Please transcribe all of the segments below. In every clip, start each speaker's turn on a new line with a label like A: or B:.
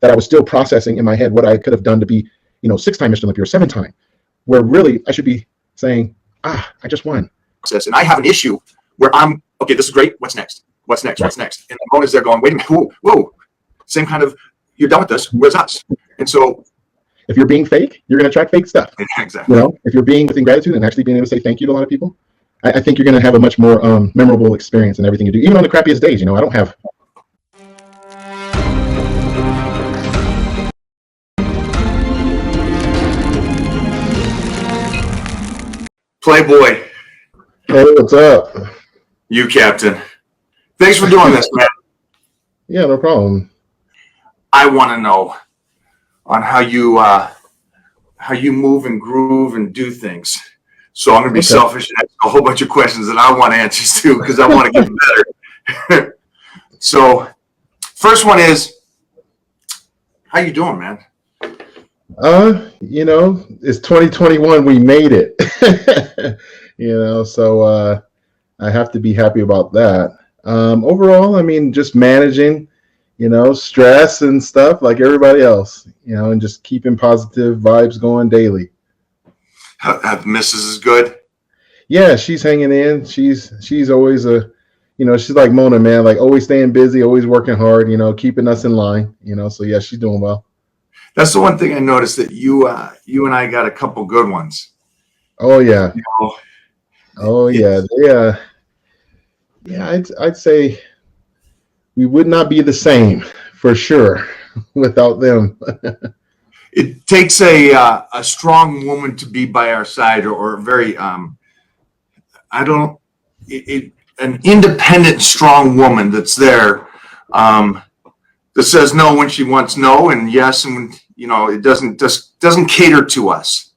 A: that I was still processing in my head what I could have done to be, 6-time Mr. Olympia or 7-time, where really I should be saying, I just won.
B: And I have an issue where I'm, okay, this is great. What's next? What's next?
A: Right.
B: What's next? And the opponents, they're going, wait a minute, whoa. Same kind of, you're done with this. Where's us? And so
A: if you're being fake, you're going to attract fake stuff.
B: Exactly.
A: If you're being within gratitude and actually being able to say thank you to a lot of people, I think you're going to have a much more memorable experience in everything you do, even on the crappiest days. I don't have.
B: Playboy.
A: Hey, what's up?
B: You, Captain. Thanks for doing this, man.
A: Yeah, no problem.
B: I want to know on how you move and groove and do things. So I'm going to be selfish and ask a whole bunch of questions that I want answers to because I want to get better. So first one is, how you doing, man?
A: It's 2021. We made it. So I have to be happy about that. Overall, just managing, stress and stuff like everybody else, and just keeping positive vibes going daily.
B: Have Mrs. is good?
A: Yeah, she's hanging in. She's always she's like Mona, man, like always staying busy, always working hard, keeping us in line, so yeah, she's doing well.
B: That's the one thing I noticed, that you and I got a couple good ones.
A: Oh yeah. Oh yeah. I'd say we would not be the same for sure without them.
B: It takes a strong woman to be by our side, or very an independent, strong woman that's there, that says no when she wants no, and yes, and when, it doesn't cater to us.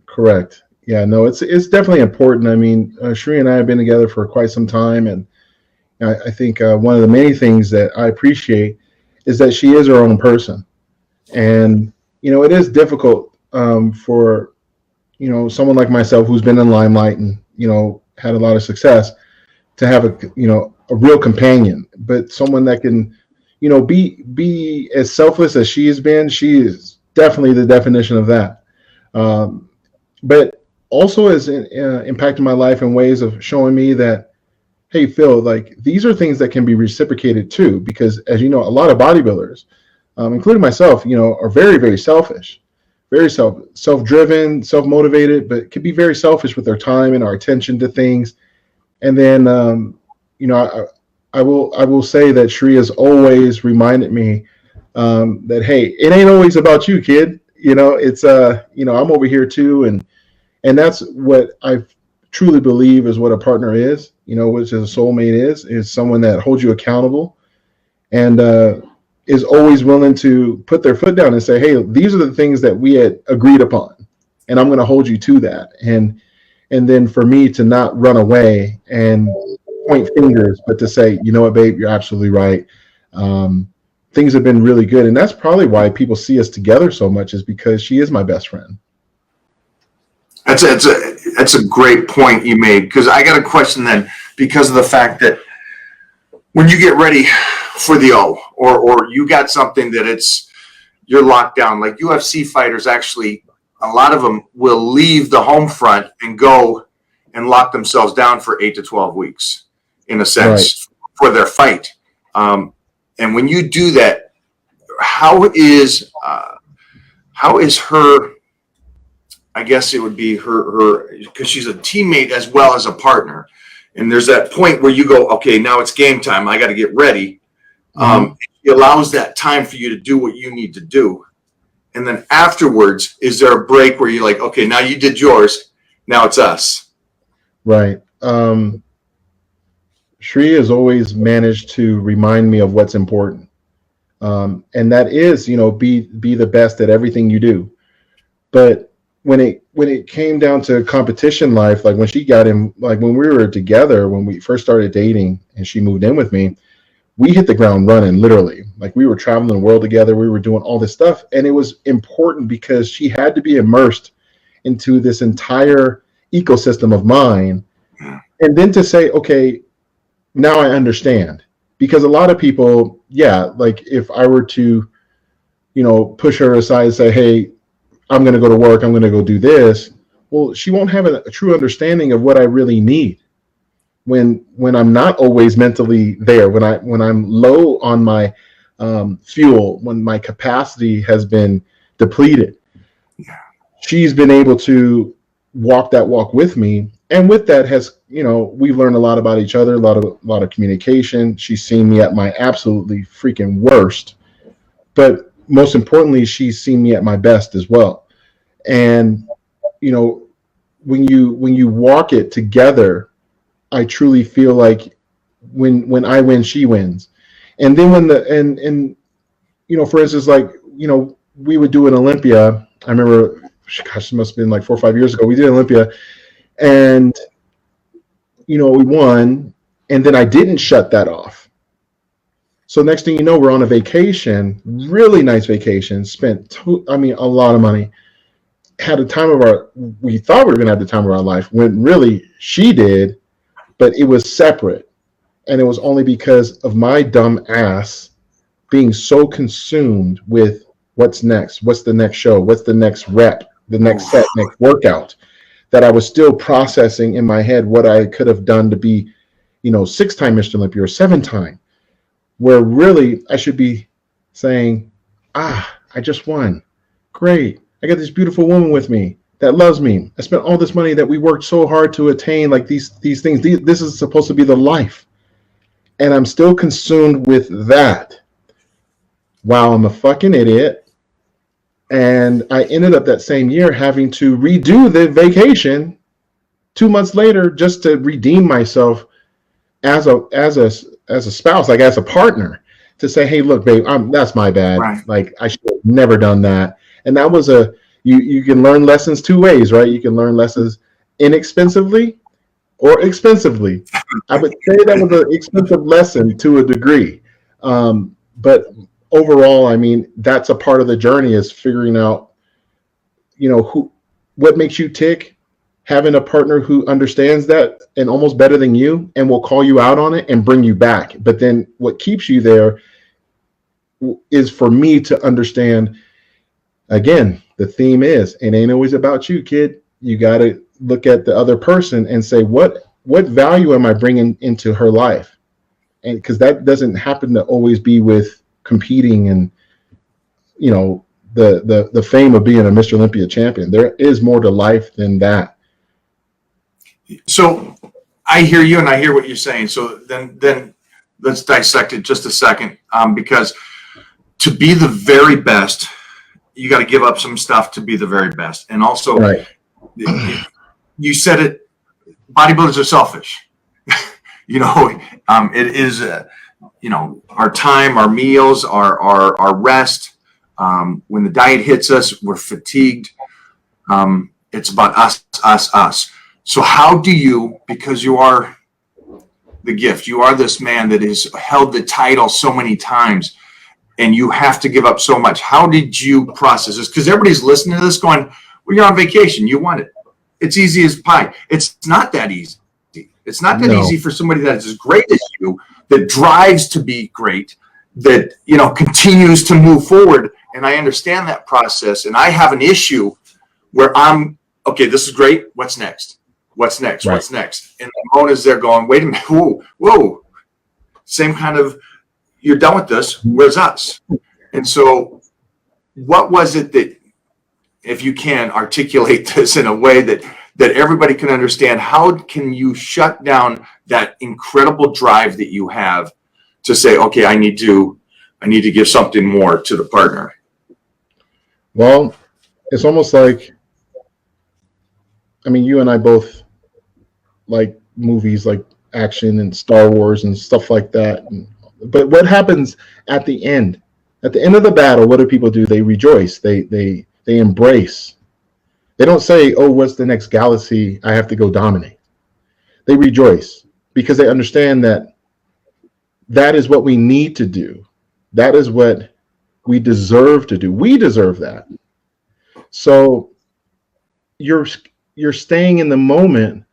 A: Correct. Yeah, no, it's definitely important. Shri and I have been together for quite some time, and I think one of the many things that I appreciate is that she is her own person, and it is difficult for someone like myself who's been in limelight and had a lot of success to have a real companion, but someone that can be as selfless as she has been. She is definitely the definition of that, but also has impacted my life in ways of showing me that, hey, Phil, like these are things that can be reciprocated too, because as you know, a lot of bodybuilders, including myself, are very, very selfish, very self-driven, self-motivated, but can be very selfish with their time and our attention to things. And then, I will say that Shri has always reminded me that, hey, it ain't always about you, kid. It's I'm over here too, and that's what I truly believe is what a partner is. Which is a soulmate is someone that holds you accountable and is always willing to put their foot down and say, hey, these are the things that we had agreed upon, and I'm going to hold you to that. And then for me to not run away and point fingers, but to say, you know what, babe, you're absolutely right. Things have been really good. And that's probably why people see us together so much, is because she is my best friend.
B: That's a great point you made, because I got a question then, because of the fact that when you get ready for the O, or you got something that you're locked down, like UFC fighters, actually, a lot of them will leave the home front and go and lock themselves down for 8 to 12 weeks, in a sense, for their fight. And when you do that, how is her, I guess it would be her, because she's a teammate as well as a partner. And there's that point where you go, okay, now it's game time. I got to get ready. It allows that time for you to do what you need to do. And then afterwards, is there a break where you're like, okay, now you did yours. Now it's us.
A: Right. Shri has always managed to remind me of what's important. And that is, be the best at everything you do. But when it came down to competition life, like when she got in, like when we were together, when we first started dating and she moved in with me, we hit the ground running, literally. Like we were traveling the world together. We were doing all this stuff. And it was important because she had to be immersed into this entire ecosystem of mine. And then to say, okay, now I understand. Because a lot of people, like if I were to push her aside and say, hey, I'm going to go to work, I'm going to go do this. Well, she won't have a true understanding of what I really need when I'm not always mentally there, when I'm low on my fuel, when my capacity has been depleted. She's been able to walk that walk with me, and with that has, we've learned a lot about each other, a lot of communication. She's seen me at my absolutely freaking worst, but most importantly, she's seen me at my best as well. And when you walk it together, I truly feel like when I win, she wins. And then when for instance, like, we would do an Olympia. I remember, gosh, it must have been like 4 or 5 years ago. We did Olympia, and we won, and then I didn't shut that off. So next thing you know, we're on a vacation, really nice vacation, spent a lot of money, had a time of we thought we were going to have the time of our life, when really she did, but it was separate. And it was only because of my dumb ass being so consumed with what's next, what's the next show, what's the next rep, the next set, next workout, that I was still processing in my head what I could have done to be, 6-time Mr. Olympia or 7-time, where really I should be saying, I just won. Great. I got this beautiful woman with me that loves me. I spent all this money that we worked so hard to attain, like these things. This is supposed to be the life. And I'm still consumed with that while I'm a fucking idiot. And I ended up that same year having to redo the vacation 2 months later just to redeem myself as a spouse, like as a partner, to say, hey, look, babe, that's my bad.
B: Right.
A: Like, I should have never done that. And that was you can learn lessons two ways, right? You can learn lessons inexpensively or expensively. I would say that was an expensive lesson to a degree. But overall, that's a part of the journey, is figuring out, what makes you tick, having a partner who understands that and almost better than you, and will call you out on it and bring you back. But then what keeps you there is for me to understand, again, the theme is, it ain't always about you, kid. You got to look at the other person and say, what value am I bringing into her life? And because that doesn't happen to always be with competing and, the fame of being a Mr. Olympia champion. There is more to life than that.
B: So I hear you, and I hear what you're saying. So then let's dissect it just a second, because to be the very best, you got to give up some stuff to be the very best. And also, right. You said it, bodybuilders are selfish. It is, our time, our meals, our rest. When the diet hits us, we're fatigued. It's about us. So how do you, because you are the gift, you are this man that has held the title so many times, and you have to give up so much. How did you process this? Because everybody's listening to this going, well, you're on vacation. You want it. It's easy as pie. It's not that easy. It's not that easy for somebody that is as great as you, that drives to be great, that, continues to move forward. And I understand that process. And I have an issue where okay, this is great. What's next? What's next? Right. What's next? And Mona's there going, wait a minute. Whoa. Same kind of, you're done with this. Where's us? And so what was it that, if you can articulate this in a way that everybody can understand, how can you shut down that incredible drive that you have to say, okay, I need to give something more to the partner?
A: Well, it's almost like, you and I both like movies, like action and Star Wars and stuff like that. But what happens at the end? At the end of the battle, what do people do? They rejoice. They embrace. They don't say, oh, what's the next galaxy I have to go dominate? They rejoice because they understand that is what we need to do. That is what we deserve to do. We deserve that. So you're staying in the moment,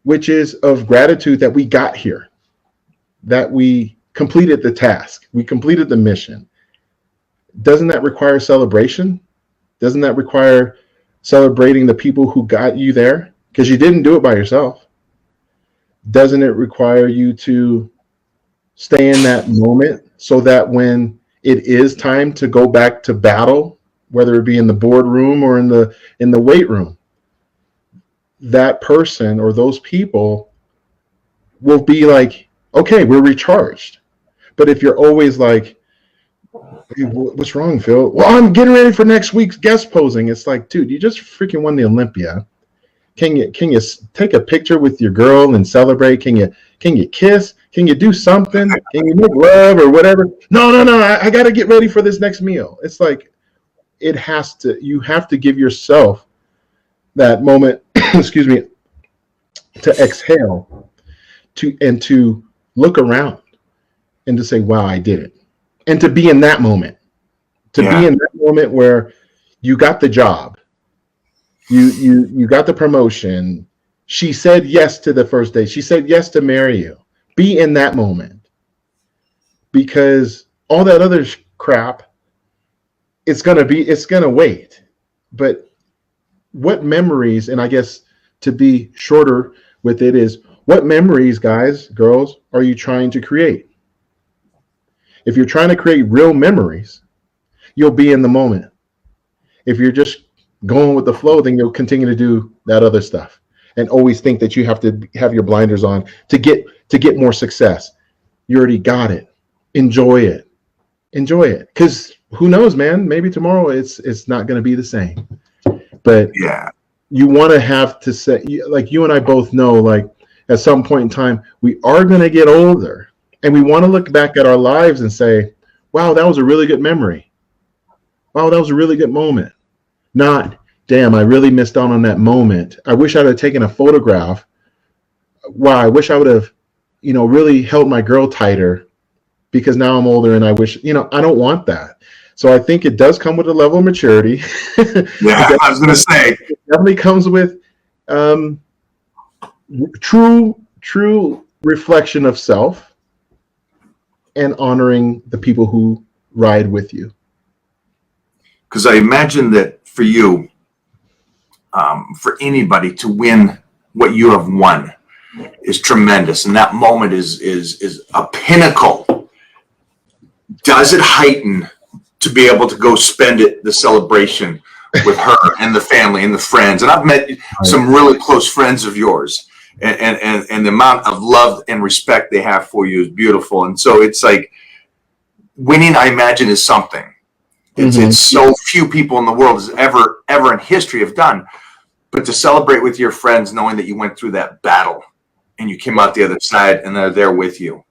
A: which is of gratitude that we got here, that we completed the task, we completed the mission. Doesn't that require celebration? Doesn't that require celebrating the people who got you there? Because you didn't do it by yourself. Doesn't it require you to stay in that moment so that when it is time to go back to battle, whether it be in the boardroom or in the weight room, that person or those people will be like, okay, we're recharged. But if you're always like, hey, what's wrong, Phil? Well, I'm getting ready for next week's guest posing. It's like, dude, you just freaking won the Olympia. Can you take a picture with your girl and celebrate? Can you kiss? Can you do something? Can you make love or whatever? No. I got to get ready for this next meal. It's like you have to give yourself that moment, excuse me, to exhale, to look around and to say, wow, I did it. And to be in that moment, be in that moment where you got the job, you got the promotion. She said yes to the first date. She said yes to marry you. Be in that moment, because all that other crap, it's gonna wait. But what memories, and I guess to be shorter with it, is what memories, guys, girls, are you trying to create? If you're trying to create real memories, you'll be in the moment. If you're just going with the flow, then you'll continue to do that other stuff and always think that you have to have your blinders on to get more success. You already got it. Enjoy it. Because who knows, man? Maybe tomorrow it's not going to be the same. But you want to have to say, like you and I both know, like at some point in time, we are going to get older. And we want to look back at our lives and say, wow, that was a really good memory. Wow, that was a really good moment. Not, damn, I really missed out on that moment. I wish I'd have taken a photograph. Wow, I wish I would have, really held my girl tighter, because now I'm older and I wish, I don't want that. So I think it does come with a level of maturity.
B: Yeah, I was going to say.
A: It definitely comes with true reflection of self, and honoring the people who ride with you.
B: Because I imagine that for you, for anybody to win what you have won is tremendous, and that moment is a pinnacle. Does it heighten to be able to go spend the celebration with her and the family and the friends? And I've met some really close friends of yours. And the amount of love and respect they have for you is beautiful. And so it's like winning, I imagine, is something. It's so few people in the world as ever in history have done. But to celebrate with your friends, knowing that you went through that battle and you came out the other side and they're there with you.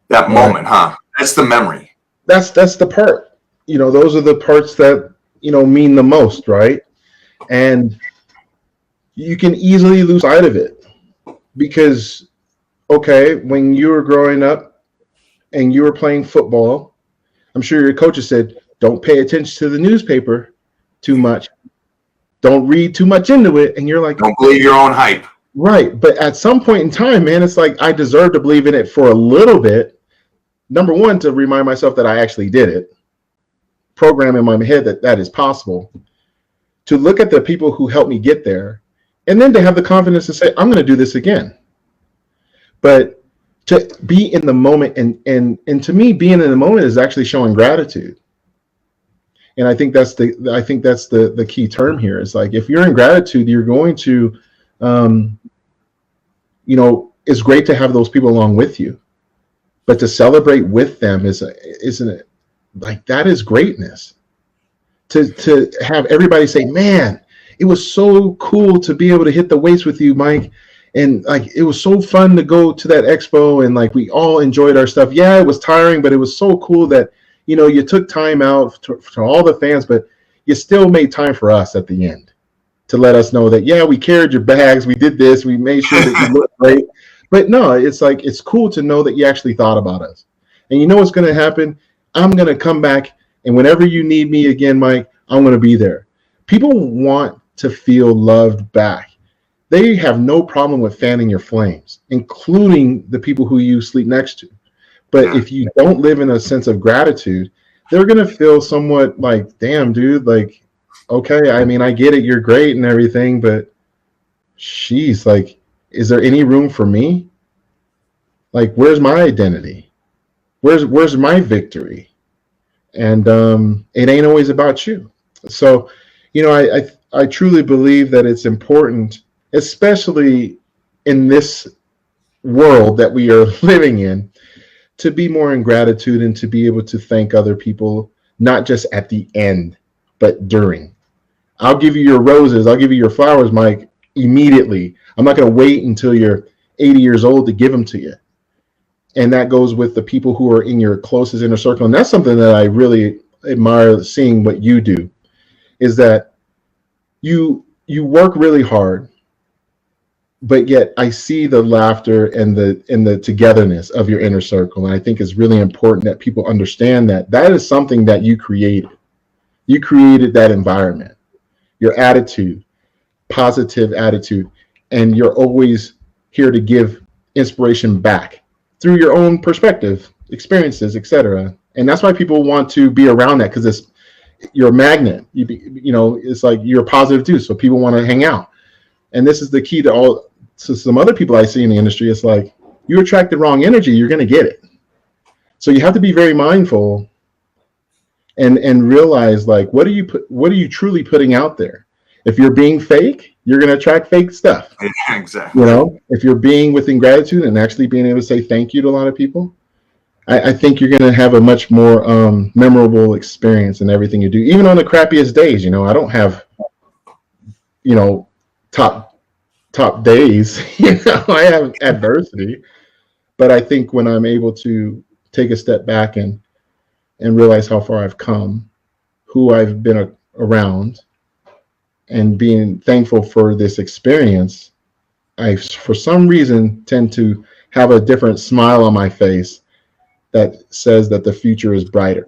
B: That moment, huh? That's the memory.
A: That's the part. Those are the parts that, mean the most, right? And you can easily lose sight of it because, okay, when you were growing up and you were playing football, I'm sure your coaches said, don't pay attention to the newspaper too much. Don't read too much into it. And you're like,
B: don't believe your own hype.
A: Right. But at some point in time, man, it's like I deserve to believe in it for a little bit. Number one, to remind myself that I actually did it. Program in my head that is possible. To look at the people who helped me get there. And then to have the confidence to say, I'm going to do this again. But to be in the moment, and to me, being in the moment is actually showing gratitude. And I think that's the key term here. It's like, if you're in gratitude, you're going to, it's great to have those people along with you. But to celebrate with them isn't it? Like, that is greatness. To have everybody say, man, it was so cool to be able to hit the weights with you, Mike. And like, it was so fun to go to that expo, and like, we all enjoyed our stuff. Yeah, it was tiring, but it was so cool that, you took time out to all the fans, but you still made time for us at the end to let us know that, yeah, we carried your bags. We did this. We made sure that you looked great. But no, it's like, it's cool to know that you actually thought about us. And you know what's going to happen? I'm going to come back, and whenever you need me again, Mike, I'm going to be there. People want to feel loved back. They have no problem with fanning your flames, including the people who you sleep next to. But if you don't live in a sense of gratitude, they're going to feel somewhat like, damn, dude, like, okay, I mean, I get it. You're great and everything, but she's like, is there any room for me? Like, where's my identity? Where's my victory? And it ain't always about you. So, I truly believe that it's important, especially in this world that we are living in, to be more in gratitude and to be able to thank other people, not just at the end, but during. I'll give you your roses, I'll give you your flowers, Mike, immediately. I'm not going to wait until you're 80 years old to give them to you. And that goes with the people who are in your closest inner circle. And that's something that I really admire seeing what you do, is that you work really hard, but yet I see the laughter and the togetherness of your inner circle. And I think it's really important that people understand that that is something that you created. You created that environment, your attitude, positive attitude, and you're always here to give inspiration back through your own perspective, experiences, etc. And that's why people want to be around that, because you're a magnet. It's like you're a positive dude, so people want to hang out. And this is the key to some other people I see in the industry. It's like, you attract the wrong energy, you're going to get it. So you have to be very mindful and realize, like, what are you truly putting out there? If you're being fake, you're going to attract fake stuff.
B: Exactly.
A: If you're being within gratitude and actually being able to say thank you to a lot of people, I think you're going to have a much more memorable experience in everything you do, even on the crappiest days. I don't have, top days. I have adversity, but I think when I'm able to take a step back and realize how far I've come, who I've been around, and being thankful for this experience, I, for some reason, tend to have a different smile on my face that says that the future is brighter.